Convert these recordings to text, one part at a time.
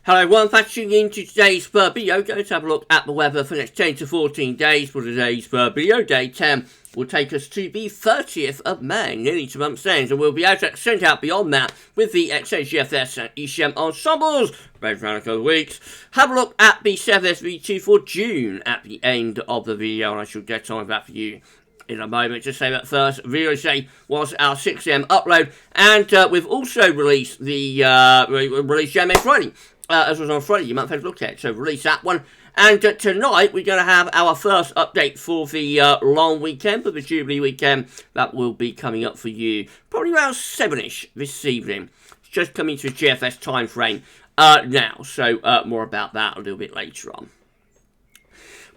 Hello everyone, thanks for tuning in to today's video. Going to have a look at the weather for the next 10 to 14 days for today's video. Day 10 will take us to the 30th of May, nearly to month's end, and we'll be able to extend out beyond that with the GFS and ECM ensembles over around a couple of weeks. Have a look at the 7th V2 for June at the end of the video, and I shall get on with that for you in a moment. Just say that first video today was our 6 AM upload, and we've also released the GMS Friday. As was on Friday, you might have to look at it, so release that one. And tonight we're going to have our first update for the long weekend, for the Jubilee weekend. That will be coming up for you probably around 7ish this evening. It's just coming to a GFS time frame now, so more about that a little bit later on.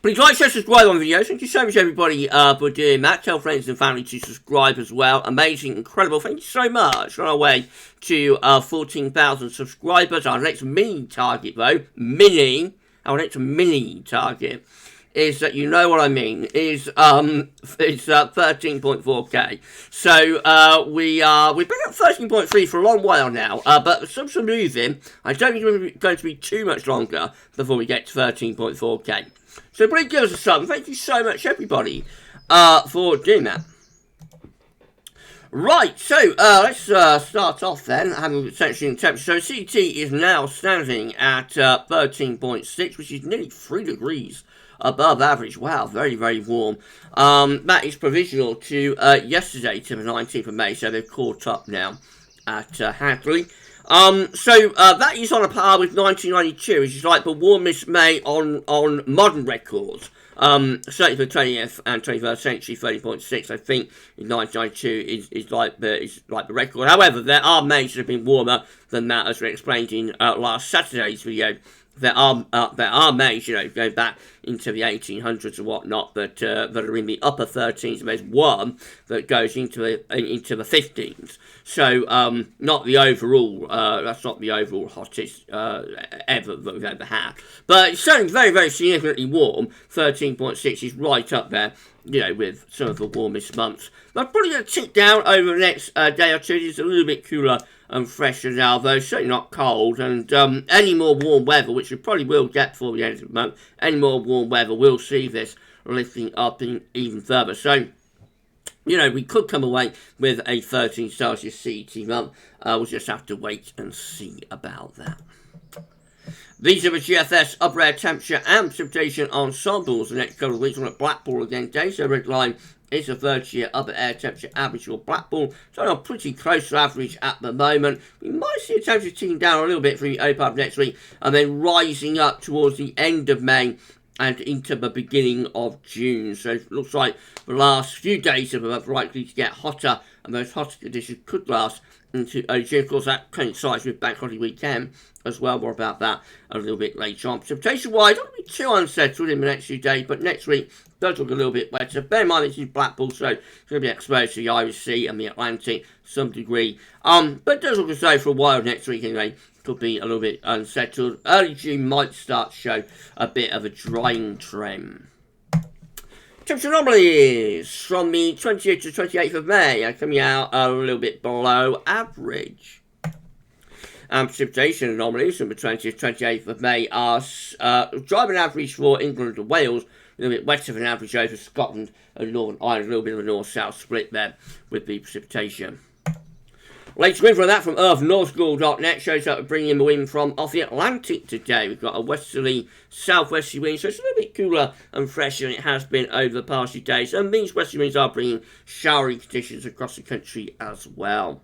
Please like, share, subscribe on the videos. Thank you so much, everybody, for doing that. Tell friends and family to subscribe as well. Amazing, incredible. Thank you so much. On our way to 14,000 subscribers. Our next mini target, though, our next mini target is that, you know what I mean, is 13.4k. So we've been at 13.3 for a long while now, but some moving. I don't think it's going to be too much longer before we get to 13.4k. So please give us a sub. Thank you so much, everybody, for doing that. Right, so let's start off then, having a section in temperature. So CT is now standing at 13.6, which is nearly 3 degrees above average. Wow, very, very warm. That is provisional to yesterday, to the 19th of May, so they've caught up now at Heatwave. So that is on a par with 1992, which is like the warmest May on modern records. Certainly for the 20th and 21st century, 30.6, I think, in 1992 is like the record. However, there are Mays that have been warmer than that, as we explained in last Saturday's video. There are Mays, you know, going back into the 1800s and whatnot, that are in the upper 13s. There's one that goes into the 15s. So not the overall. That's not the overall hottest ever that we've ever had. But it's certainly very, very significantly warm. 13.6 is right up there, you know, with some of the warmest months. But probably going to tick down over the next day or two. It's a little bit cooler and fresher now, though certainly not cold, and any more warm weather, which we probably will get before the end of the month, any more warm weather will see this lifting up even further. So, you know, we could come away with a 13 Celsius CET month. We'll just have to wait and see about that. These are the GFS upper air temperature and precipitation ensembles the next couple of weeks. On at Blackpool again today, so red line is a 30-year upper air temperature average for Blackpool. So I'm pretty close to average at the moment. We might see the temperature ticking down a little bit for the open up next week, and then rising up towards the end of May and into the beginning of June. So it looks like the last few days of the month are likely to get hotter, and those hotter conditions could last into June. Of course, that coincides with Bank Holiday weekend as well. More about that a little bit later on. Precipitation-wise, don't be too unsettled in the next few days, but next week does look a little bit wetter. Bear in mind this is Blackpool, so it's going to be exposed to the Irish Sea and the Atlantic to some degree. But it does look as though for a while next week anyway, could be a little bit unsettled. Early June might start to show a bit of a drying trend. Temperature anomalies from the 20th to 28th of May are coming out a little bit below average. And precipitation anomalies from the 20th to 28th of May are driving average for England and Wales, a little bit wetter than average over Scotland and Northern Ireland, a little bit of a north-south split there with the precipitation. Latest wind from that from earthnorthschool.net shows up bringing in the wind from off the Atlantic today. We've got a westerly, southwesterly wind, so it's a little bit cooler and fresher than it has been over the past few days. And these westerly winds are bringing showery conditions across the country as well.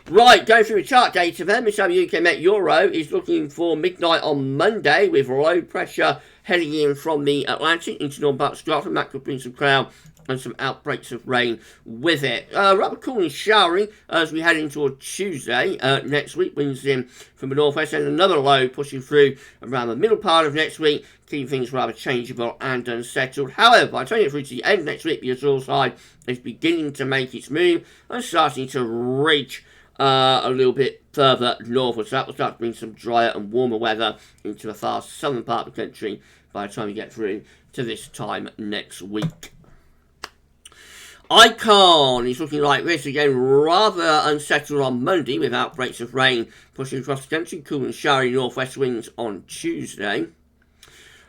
Right, going through the chart data then, this UK Met Euro is looking for midnight on Monday with low pressure heading in from the Atlantic into northern parts of Scotland. That could bring some cloud and some outbreaks of rain with it. Rather cool and showery as we head into Tuesday next week. Winds in from the northwest and another low pushing through around the middle part of next week, keeping things rather changeable and unsettled. However, by the time you get through to the end of next week, the Azure side is beginning to make its move and starting to reach a little bit further northward, so that will start to bring some drier and warmer weather into the far southern part of the country by the time you get through to this time next week. Icon is looking like this again, rather unsettled on Monday with outbreaks of rain pushing across the country, cool and showery northwest winds on Tuesday.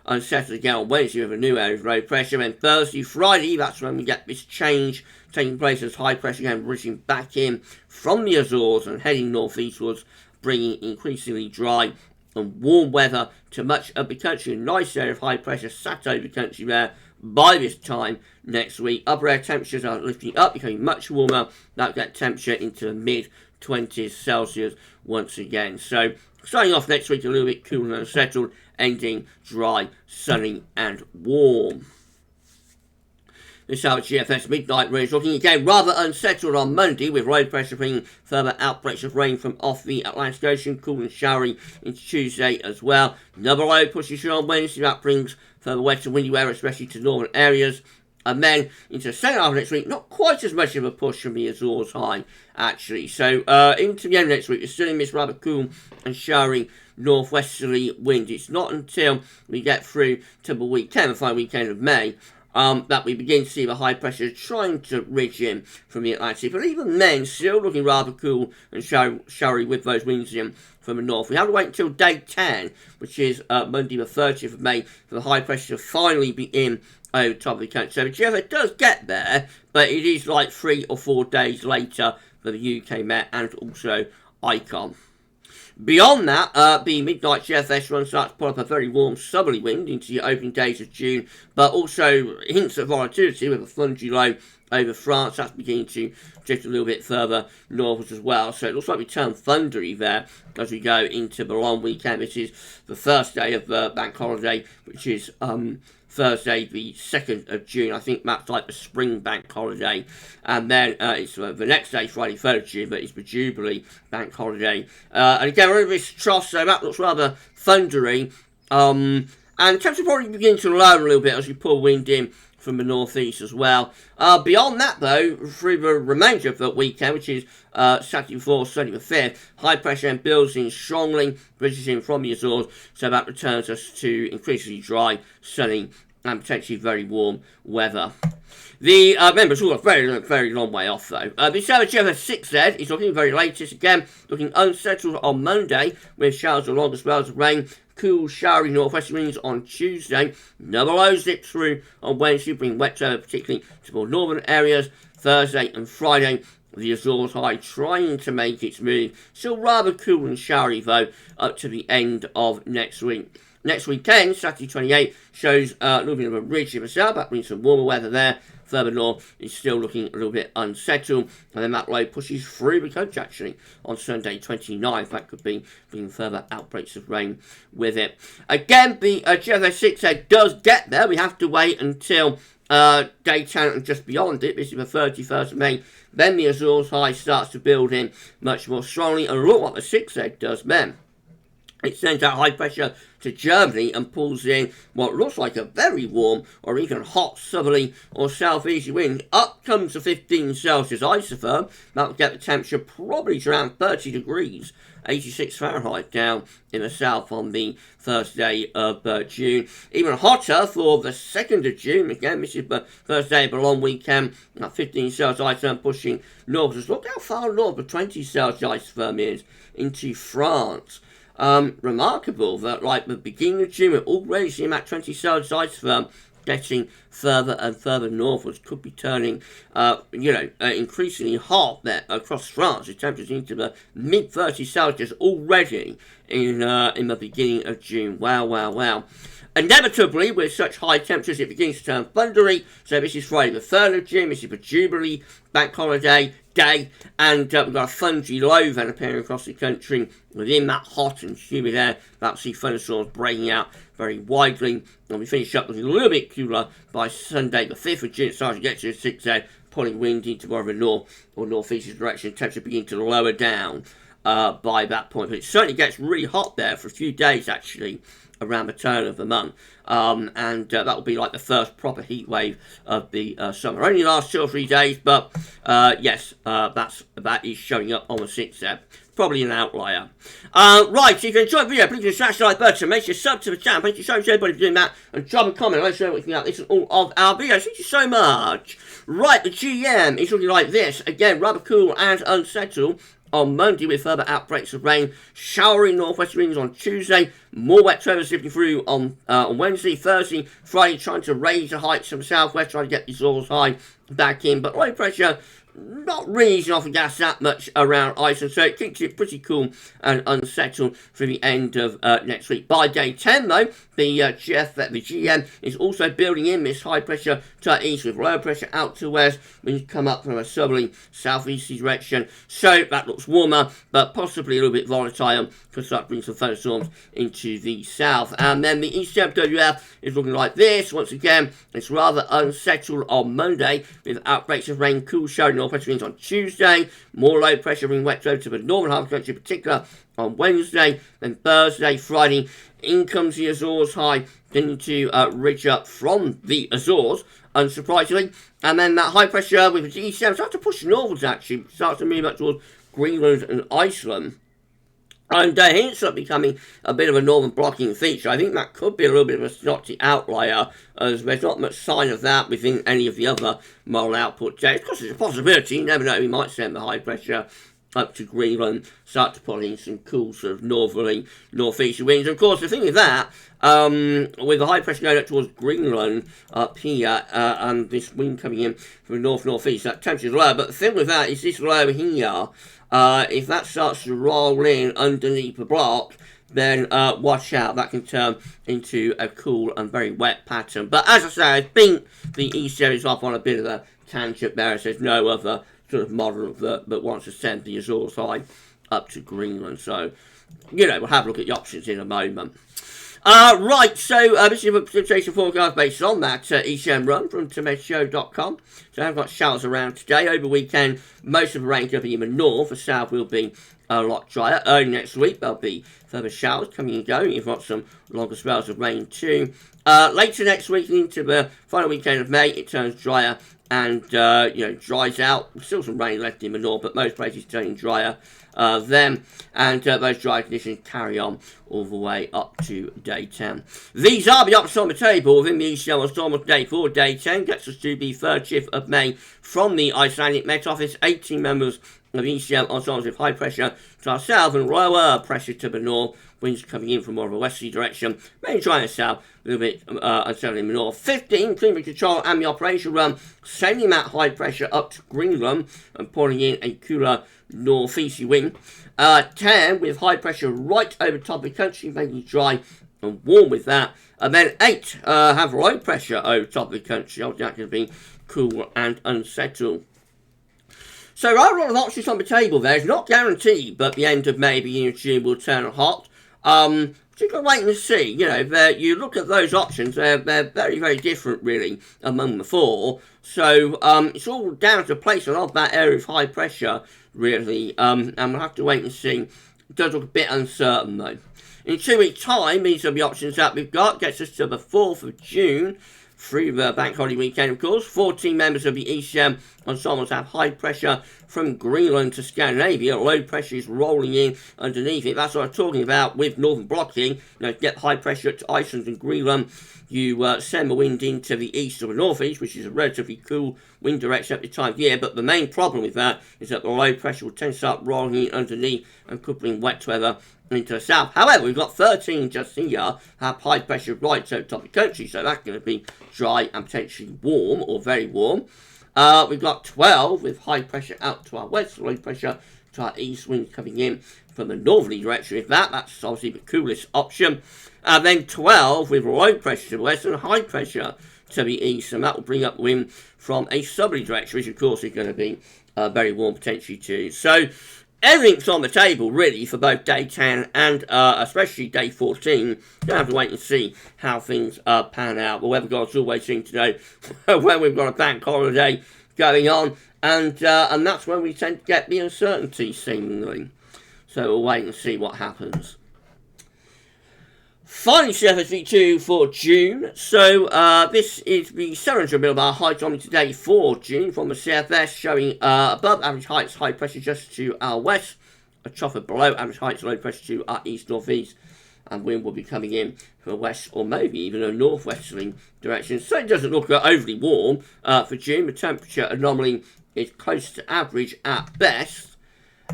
Unsettled again on Wednesday with a new area of low pressure, and Thursday, Friday, that's when we get this change taking place as high pressure again bridging back in from the Azores and heading northeastwards, bringing increasingly dry and warm weather to much of the country. A nice area of high pressure sat over the country there by this time next week. Upper air temperatures are lifting up, becoming much warmer. That'll get temperature into the mid-20s Celsius once again. So starting off next week a little bit cool and unsettled, ending dry, sunny and warm. This is how GFS midnight rain is looking again, rather unsettled on Monday, with low pressure bringing further outbreaks of rain from off the Atlantic Ocean, cool and showery into Tuesday as well. Another low pushes through on Wednesday, that brings further wet and windy weather, especially to northern areas. And then into the second half of next week, not quite as much of a push from the Azores high, actually. So into the end of next week, it's still in this rather cool and showery northwesterly wind. It's not until we get through to the weekend, the final weekend of May, that we begin to see the high pressure trying to ridge in from the Atlantic. But even then, still looking rather cool and showery with those winds in from the north. We have to wait until day 10, which is Monday the 30th of May, for the high pressure to finally be in over the top of the country. So the GFS does get there, but it is like 3 or 4 days later for the UK Met and also Icon. Beyond that, the midnight GFS run starts to pull up a very warm southerly wind into the opening days of June, but also hints of volatility with a thundery low over France. That's beginning to drift a little bit further northwards as well. So it looks like we turn thundery there as we go into the long weekend. This is the first day of the bank holiday, which is Thursday, the 2nd of June. I think that's like the spring bank holiday. And then it's the next day, Friday, 3rd of June, but it's the Jubilee bank holiday. And again, we're in this trough, so that looks rather thundery. And temperatures probably begin to lower a little bit as we pull wind in from the northeast as well. Beyond that, though, through the remainder of the weekend, which is Saturday before Sunday the 5th, high pressure and builds in strongly, bridges in from the Azores, so that returns us to increasingly dry, sunny, and potentially very warm weather. The members all a very long way off, though. The GFS 6Z is looking very latest again, looking unsettled on Monday, with showers along as well as rain. Cool, showery northwest winds on Tuesday. Another low zip through on Wednesday, bringing wet weather particularly to more northern areas. Thursday and Friday, the Azores high trying to make its move. Still rather cool and showery, though, up to the end of next week. Next weekend, Saturday 28, shows a little bit of a ridge in the south. That brings some warmer weather there. Further north is still looking a little bit unsettled. And then that low pushes through the country, actually, on Sunday 29th. That could be bringing further outbreaks of rain with it. Again, the GFS 6Z does get there. We have to wait until day 10 and just beyond it. This is the 31st of May. Then the Azores high starts to build in much more strongly. And look what the 6Z does then. It sends out high pressure to Germany and pulls in what looks like a very warm or even hot southerly or southeasterly wind. Up comes the 15 Celsius isotherm. That will get the temperature probably to around 30 degrees, 86 Fahrenheit down in the south on the first day of June. Even hotter for the 2nd of June. Again, this is the first day of a long weekend. That 15 Celsius isotherm pushing north. Look how far north the 20 Celsius isotherm is into France. Remarkable that, like, the beginning of June, we're already seeing that 20 Celsius isotherm getting further and further northwards. Could be turning, increasingly hot there across France. The temperatures into the mid-30 Celsius already in the beginning of June. Wow. Inevitably, with such high temperatures, it begins to turn thundery. So this is Friday the 3rd of June. This is the Jubilee bank holiday day. And we've got a thundery low then appearing across the country. Within that hot and humid air, that'll see thunderstorms breaking out very widely. And we finish up looking a little bit cooler by Sunday the 5th of June. It starts to get to the 6Z, pulling wind into more of a north or northeast direction. Temperature begin to lower down by that point. But it certainly gets really hot there for a few days, actually, around the turn of the month. And that will be like the first proper heat wave of the summer. Only lasts 2 or 3 days, but yes, that is showing up on the 6th. probably an outlier. Right, so you can enjoy the video, please smash the like button, make sure you sub to the channel, thank you so much everybody for doing that, and drop a comment, let us know what you think about this and all of our videos, thank you so much. Right, the GM is looking like this, again, rather cool and unsettled on Monday with further outbreaks of rain, showering northwest winds on Tuesday, more wet weather sifting through on Wednesday, Thursday, Friday, trying to raise the heights from the southwest, trying to get the Azores high back in, but low pressure not really easing off the gas that much around Iceland, so it keeps it pretty cool and unsettled through the end of next week. By day 10, though, the GM is also building in this high pressure to east with low pressure out to west when you come up from a southerly southeasterly direction. So that looks warmer, but possibly a little bit volatile because that brings some thunderstorms into the south. And then the ECM is looking like this. Once again, it's rather unsettled on Monday with outbreaks of rain, cool showing northwest winds on Tuesday, more low pressure bringing wet over to the northern half of the country in particular on Wednesday, then Thursday, Friday, in comes the Azores high, getting to ridge up from the Azores, unsurprisingly, and then that high pressure with the ECM starts to push northwards actually, starts to move up towards Greenland and Iceland. And hints at becoming a bit of a northern blocking feature. I think that could be a little bit of a snotty outlier, as there's not much sign of that within any of the other model output days. Of course, there's a possibility. You never know. We might send the high pressure up to Greenland, start to pull in some cool sort of northerly, northeasterly winds. And of course, the thing with that, with the high pressure going up towards Greenland up here, and this wind coming in from the north-northeast, that temperature is lower. But the thing with that is this low here, if that starts to roll in underneath the block, then watch out, that can turn into a cool and very wet pattern. But as I say, I think the ECM is off on a bit of a tangent there, as there's no other sort of model that wants to send the Azores high up to Greenland. So, you know, we'll have a look at the options in a moment. Right, so this is a precipitation forecast based on that ECM run from tomeshow.com. So I've got showers around today. Over the weekend, most of the rain going to be in the north. The south will be a lot drier. Early next week, there'll be further showers coming and going. You've got some longer spells of rain too. Later next week, into the final weekend of May, it turns drier and, dries out. Still some rain left in the north, but most places turning drier then. And those dry conditions carry on all the way up to day 10. These are the options on the table within the ECM ensemble today for day 10. Gets us to the 30th of May from the Icelandic Met Office. 18 members of ECM ensembles with high pressure to our south and lower pressure to the north. Winds coming in from more of a westerly direction. Mainly dry in the south, a little bit unsettled in the north. 15, climate control and the operation run, sending that high pressure up to Greenland and pouring in a cooler northeasterly wind. 10, with high pressure right over top of the country, making it dry and warm with that. And then 8, have low pressure over top of the country, obviously that could be cool and unsettled. So there are a lot of options on the table there. It's not guaranteed, but the end of May, beginning of June will turn hot. Just got to wait and see. You know, you look at those options, they're very, very different, really, among the four. So it's all down to placement of that area of high pressure, really. And we'll have to wait and see. It does look a bit uncertain, though. In 2 weeks' time, these are the options that we've got. Gets us to the 4th of June. Through the bank holiday weekend, of course. 14 members of the ECM ensembles have high pressure from Greenland to Scandinavia. Low pressure is rolling in underneath it. That's what I'm talking about with northern blocking. You know, get high pressure to Iceland and Greenland. You send the wind into the east or the northeast, which is a relatively cool wind direction at the time of year. But the main problem with that is that the low pressure will tend to start rolling in underneath and could bring wet weather into the south. However, we've got 13 just here have high pressure right over top of the country, so that's going to be dry and potentially warm or very warm. We've got 12 with high pressure out to our west, low pressure to our east, winds coming in from the northerly direction. With that's obviously the coolest option. Then 12 with low pressure to the west and high pressure to the east, and that will bring up wind from a southerly direction, which of course is going to be very warm potentially too. So everything's on the table, really, for both day 10 and especially day 14. You're going to have to wait and see how things pan out. The weather gods always seem to know when we've got a bank holiday going on, and that's when we tend to get the uncertainty, seemingly. So we'll wait and see what happens. Finally, CFS 2 for June. So this is the 700 millibar hydrometer today for June from the CFS, showing above average heights, high pressure just to our west a trough of below average heights, low pressure to our east-northeast, and wind will be coming in from a west or maybe even a northwesterly direction. So it doesn't look overly warm for June. The temperature anomaly is close to average at best,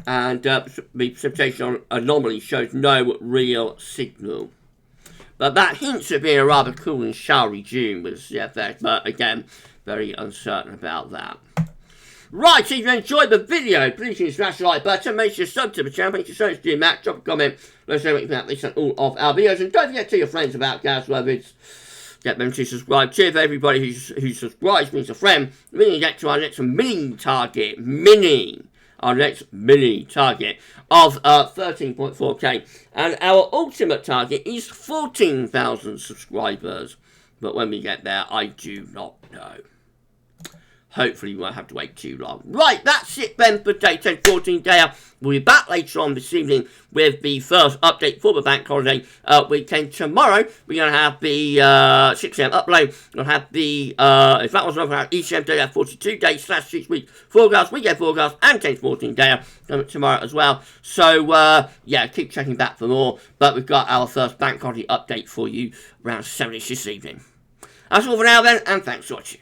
and the precipitation anomaly shows no real signal. But that hints at being a rather cool and showery June with GFS, but again, very uncertain about that. Right, if you enjoyed the video, please smash the like button, make sure you sub to the channel, make sure you search to doing that, drop a comment, let us know what you think about this and all of our videos, and don't forget to tell your friends about GavsWeatherVids. Get them to subscribe. Cheers for everybody who subscribes, means a friend. We're going to get to our next mini target, our next mini target of 13.4k, and our ultimate target is 14,000 subscribers, but when we get there, I do not know. Hopefully we won't have to wait too long. Right, that's it then for day 10-14 day. We'll be back later on this evening with the first update for the bank holiday weekend. Tomorrow, we're going to have the 6 AM upload. We'll have the, if that was over, ECM day 42 days / 6 week forecast, weekend forecast, and 10-14 day tomorrow as well. So, yeah, keep checking back for more. But we've got our first bank holiday update for you around 7ish this evening. That's all for now then, and thanks for watching.